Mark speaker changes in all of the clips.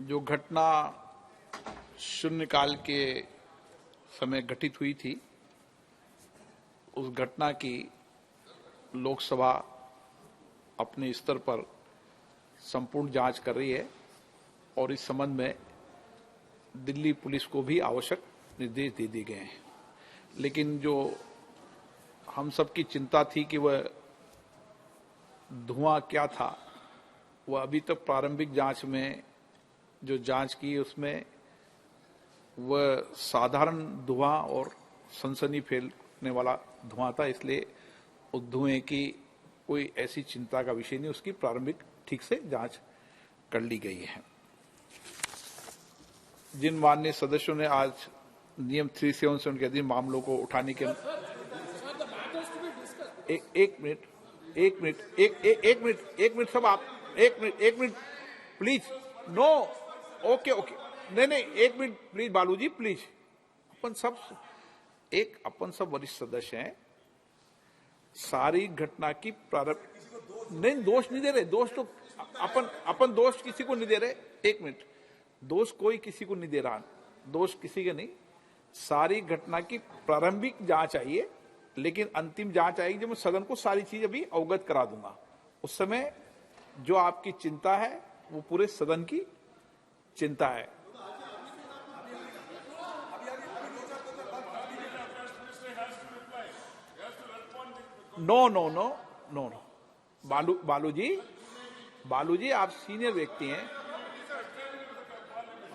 Speaker 1: जो घटना शून्यकाल के समय घटित हुई थी, उस घटना की लोकसभा अपने स्तर पर संपूर्ण जांच कर रही है और इस संबंध में दिल्ली पुलिस को भी आवश्यक निर्देश दे दिए गए हैं। लेकिन जो हम सबकी चिंता थी कि वह धुआं क्या था, वह अभी तक प्रारंभिक जांच में जो जांच की उसमें वह साधारण धुआं और सनसनी फैलने वाला धुआं था। इसलिए उस धुएं की कोई ऐसी चिंता का विषय नहीं, उसकी प्रारंभिक ठीक से जांच कर ली गई है। जिन माननीय सदस्यों ने आज नियम 377 के अधीन मामलों को उठाने के एक मिनट सब आप एक मिनट प्लीज। नो ओके नहीं एक मिनट प्लीज बालूजी प्लीज। अपन सब वरिष्ठ सदस्य हैं। सारी घटना की प्रारंभ नहीं, दोष नहीं दे रहे, दोष तो अपन दोष किसी को नहीं दे रहे। एक मिनट, दोष कोई किसी को नहीं दे रहा, दोष किसी का नहीं। सारी घटना की प्रारंभिक जांच आइए, लेकिन अंतिम जांच आएगी जब मैं सदन को सारी चीज अभी अवगत करा दूंगा। उस समय जो आपकी चिंता है वो पूरे सदन की चिंता है। नो बालूजी आप सीनियर व्यक्ति हैं।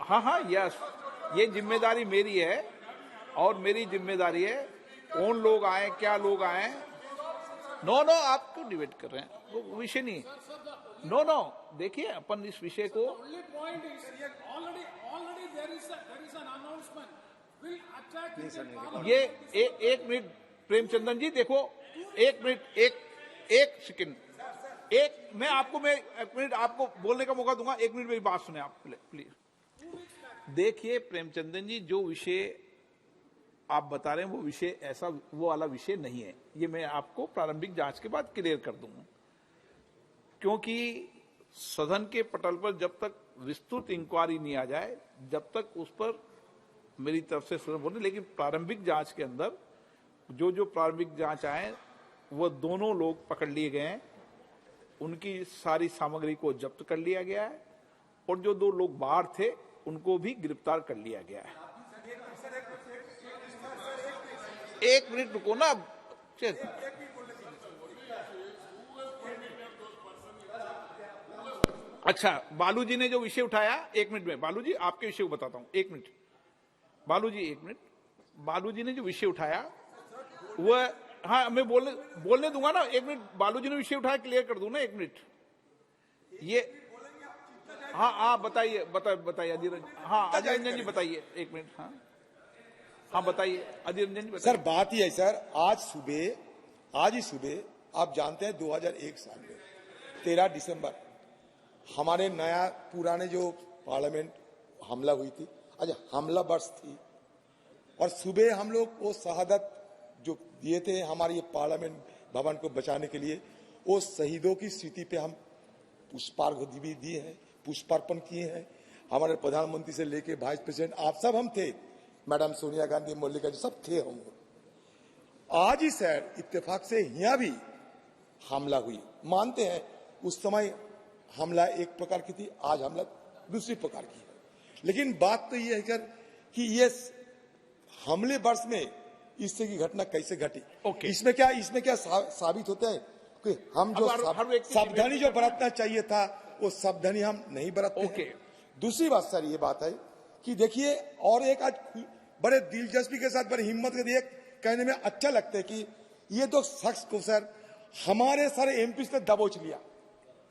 Speaker 1: हाँ यस, ये जिम्मेदारी मेरी है और मेरी जिम्मेदारी है कौन लोग आए, क्या लोग आए। नो आप क्यों डिबेट कर रहे हैं, वो विषय नहीं। नो देखिए, अपन इस विषय को ये एक मिनट प्रेमचंदन जी देखो, एक मिनट एक सेकंड, मैं एक मिनट आपको बोलने का मौका दूंगा। एक मिनट मेरी बात सुने आप प्लीज। देखिए प्रेमचंदन जी, जो विषय आप बता रहे हैं वो विषय ऐसा वो वाला विषय नहीं है। ये मैं आपको प्रारंभिक जांच के बाद क्लियर कर दूंगा, क्योंकि सदन के पटल पर जब तक विस्तृत इंक्वायरी नहीं आ जाए, जब तक उस पर मेरी तरफ से सदन बोले। लेकिन प्रारंभिक जांच के अंदर जो प्रारंभिक जांच आए वो दोनों लोग पकड़ लिए गए हैं, उनकी सारी सामग्री को जब्त कर लिया गया है और जो 2 लोग बाहर थे उनको भी गिरफ्तार कर लिया गया है। एक मिनट रुको ना। अच्छा, बालूजी ने जो विषय उठाया, एक मिनट में बालूजी आपके विषय को बताता हूं। एक मिनट बालूजी ने जो विषय उठाया वह, हाँ मैं बोलने दूंगा ना। एक मिनट, बालूजी ने विषय उठाया, क्लियर कर दूं ना। एक मिनट ये हाँ बताइए अधीर रंजन। हाँ अधीर रंजन जी बताइए, एक मिनट। हाँ बताइए अधीर रंजन जी बताइए।
Speaker 2: सर बात ही है सर, आज ही सुबह आप जानते हैं 2001 साल में 13 दिसंबर हमारे नया पुराने जो पार्लियामेंट हमला हुई थी, आज हमला वर्ष थी और सुबह हम लोग वो शहादत जो दिए थे हमारे ये पार्लियामेंट भवन को बचाने के लिए, वो शहीदों की स्मृति पे हम पुष्पार्घ्य भी दिए हैं, पुष्पार्पण किए हैं। हमारे प्रधानमंत्री से लेके वाइस प्रेसिडेंट आप सब हम थे, मैडम सोनिया गांधी, मल्लिका जी सब थे हम। आज ही सर इत्तेफाक से यहाँ भी हमला हुई, मानते हैं उस समय हमला एक प्रकार की थी, आज हमला दूसरी प्रकार की है। लेकिन बात तो ये है सर कि ये हमले वर्ष में इस तरह की घटना कैसे घटी। इसमें क्या साबित होता है कि हम जो सावधानी जो बरतना चाहिए था वो सावधानी हम नहीं बरतते हैं। दूसरी बात सर ये बात है कि देखिए, और एक आज बड़े दिलचस्पी के साथ, बड़ी हिम्मत के लिए कहने में अच्छा लगता है कि ये 2 शख्स को सर हमारे सारे एमपी ने दबोच लिया।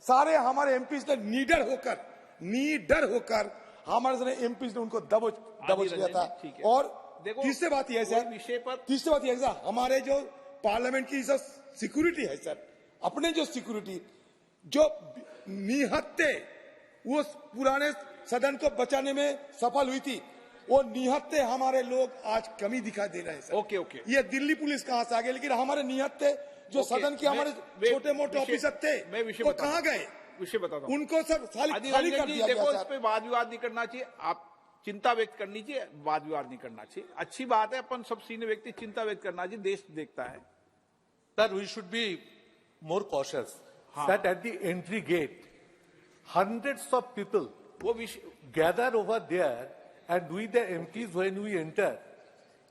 Speaker 2: सारे हमारे एमपी ने नीडर होकर हमारे सारे एमपी ने उनको दबोच लिया था। और तीसरी बात यह है सर, हमारे जो पार्लियामेंट की जो सिक्योरिटी है सर, अपने जो सिक्योरिटी जो निहत्ते वो पुराने सदन को बचाने में सफल हुई थी, वो निहत्ते हमारे लोग आज कमी दिखाई दे रहे हैं सर। ये दिल्ली पुलिस कहां से आ गए, लेकिन हमारे निहत्ते जो सदन के हमारे छोटे मोटे ऑफिसर थे वो कहां गए।
Speaker 1: विषय बताता हूँ।
Speaker 2: उनको सर खाली
Speaker 1: अधीर
Speaker 2: खाली
Speaker 1: रंजन
Speaker 2: कर
Speaker 1: जी,
Speaker 2: दिया
Speaker 1: देखो
Speaker 2: गया
Speaker 1: इस
Speaker 2: सर।
Speaker 1: पे वाद विवाद नहीं करना चाहिए। आप चिंता व्यक्त करनी चाहिए, वाद विवाद नहीं करना चाहिए। अच्छी बात है, अपन सब सीनियर व्यक्ति चिंता व्यक्त करना चाहिए, देश देखता है।
Speaker 3: Sir, we should be more cautious.
Speaker 1: हाँ।
Speaker 3: That at the entry gate, hundreds of people
Speaker 1: वो विषय
Speaker 3: gather over there, and we the MPs, when we enter,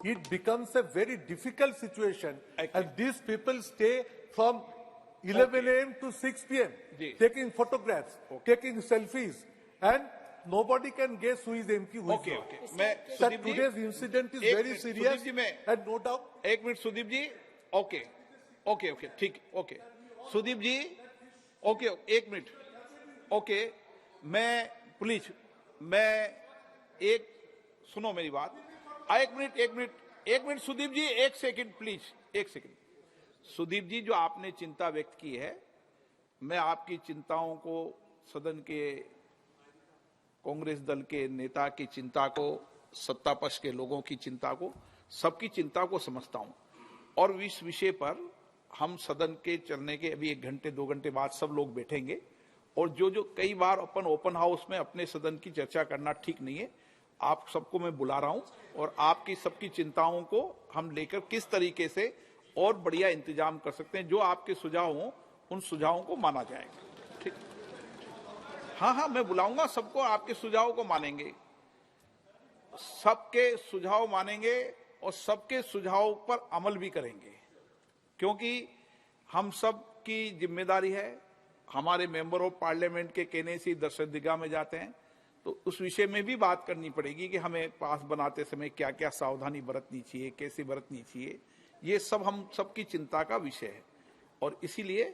Speaker 3: it becomes a very difficult situation.
Speaker 1: Okay.
Speaker 3: And these people stay from 11 a.m. to 6 p.m.
Speaker 1: जी।
Speaker 3: taking photographs, taking selfies, and nobody can guess who is MP, who is
Speaker 1: okay
Speaker 3: not.
Speaker 1: Okay मैं
Speaker 3: Sir,
Speaker 1: Sudeep ji,
Speaker 3: today's incident is
Speaker 1: एक
Speaker 3: very
Speaker 1: minute,
Speaker 3: serious,
Speaker 1: Sudeep ji, मैं-
Speaker 3: and no doubt.
Speaker 1: एक minute Sudeep ji, okay okay okay ठीक, okay Sudeep ji, okay एक minute, okay मैं please, मैं एक सुनो मेरी बात, एक मिनट सुदीप जी, एक सेकंड प्लीज, एक सेकंड। सुदीप जी, जो आपने चिंता व्यक्त की है, मैं आपकी चिंताओं को, सदन के कांग्रेस दल के नेता की चिंता को, सत्ता पक्ष के लोगों की चिंता को, सबकी चिंता को समझता हूं। और इस विषय पर हम सदन के चलने के अभी 1 घंटे 2 घंटे बाद सब लोग बैठेंगे, और जो कई बार अपन ओपन हाउस में अपने सदन की चर्चा करना ठीक नहीं है, आप सबको मैं बुला रहा हूं, और आपकी सबकी चिंताओं को हम लेकर किस तरीके से और बढ़िया इंतजाम कर सकते हैं, जो आपके सुझाव हों उन सुझावों को माना जाएगा। ठीक, हाँ हाँ मैं बुलाऊंगा सबको, आपके सुझावों को मानेंगे, सबके सुझाव मानेंगे और सबके सुझाव पर अमल भी करेंगे, क्योंकि हम सब की जिम्मेदारी है। हमारे मेंबर ऑफ पार्लियामेंट के कहने से दर्शक दिगा में जाते हैं, तो उस विषय में भी बात करनी पड़ेगी कि हमें पास बनाते समय क्या क्या सावधानी बरतनी चाहिए, कैसे बरतनी चाहिए, ये सब हम सबकी चिंता का विषय है। और इसीलिए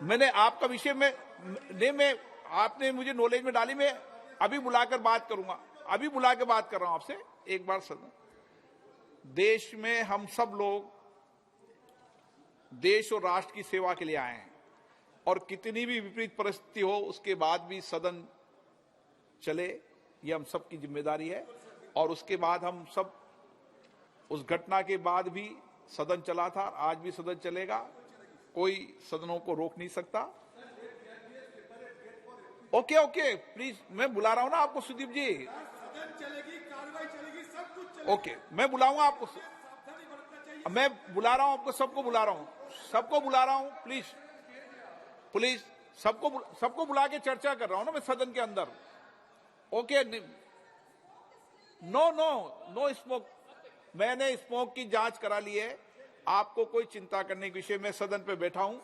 Speaker 1: मैंने आपका विषय में आपने मुझे नॉलेज में डाली, मैं अभी बुलाकर बात करूंगा, अभी बुला के बात कर रहा हूं आपसे एक बार। सदन देश में हम सब लोग देश और राष्ट्र की सेवा के लिए आए हैं, और कितनी भी विपरीत परिस्थिति हो उसके बाद भी सदन चले, ये हम सब की जिम्मेदारी है। और उसके बाद हम सब, उस घटना के बाद भी सदन चला था, आज भी सदन चलेगा, कोई सदनों को रोक नहीं सकता। ओके ओके प्लीज, मैं बुला रहा हूं ना आपको सुदीप जी, ओके मैं बुलाऊंगा आपको, मैं बुला रहा हूं आपको, सबको बुला रहा हूं, प्लीज प्लीज सबको बुला के चर्चा कर रहा हूं ना मैं सदन के अंदर। ओके, नो स्मोक, मैंने स्मोक की जांच करा ली है, आपको कोई चिंता करने के विषय में सदन पे बैठा हूं,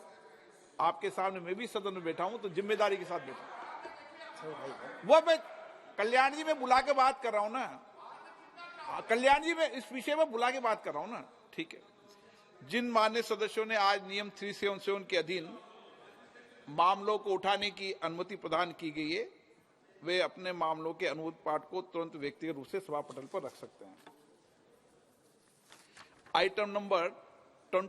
Speaker 1: आपके सामने मैं भी सदन में बैठा हूं, तो जिम्मेदारी के साथ बैठा हूं। वो मैं कल्याण जी में बुला के बात कर रहा हूं ना, कल्याण जी में इस विषय में बुला के बात कर रहा हूं ना, ठीक है। जिन मान्य सदस्यों ने आज नियम 377 के अधीन मामलों को उठाने की अनुमति प्रदान की गई है, वे अपने मामलों के अनुरोध पाठ को तुरंत व्यक्तिगत रूप से सभा पटल पर रख सकते हैं। Item number 20